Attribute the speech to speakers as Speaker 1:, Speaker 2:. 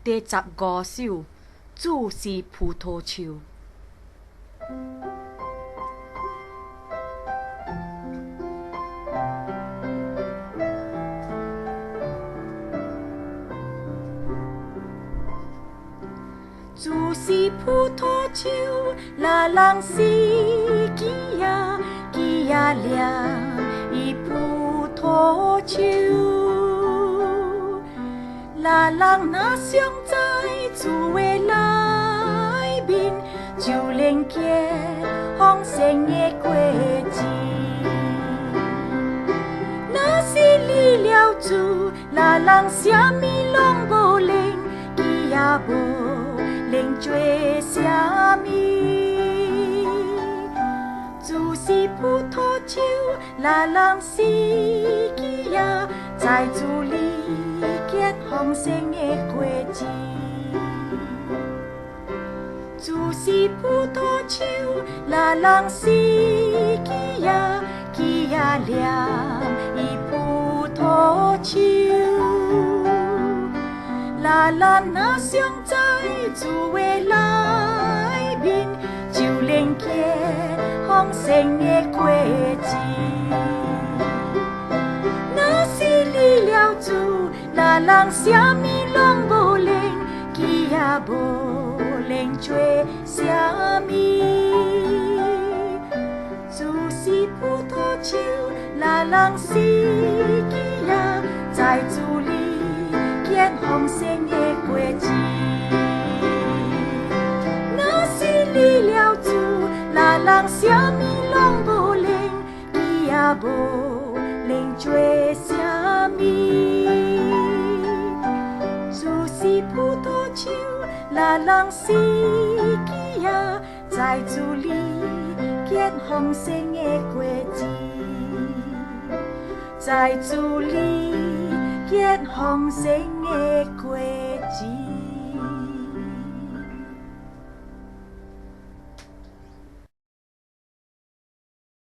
Speaker 1: 第15首，主是葡萄树。主是葡萄树，那人是枝啊，枝啊念伊葡萄树。那人若常在主的内面，就连结丰盛的果子。若是离了主，那人啥物拢无能，伊也无能做啥物。主是葡萄树，那人是枝啊，在主里结丰盛的果子。主是葡萄树，那人是枝啊，枝啊念伊葡萄树。那人若常在主的内面，就连结丰盛的果子。若是离了主，那人啥物拢无能，伊也无能做啥物。主是葡萄树，那人是枝啊，在主里结丰盛的果子。若是离了主，那人啥物拢无能，伊也无能做啥物。主是葡萄树，那人是枝啊，在主里结丰盛的果子，在主里结丰盛的果子。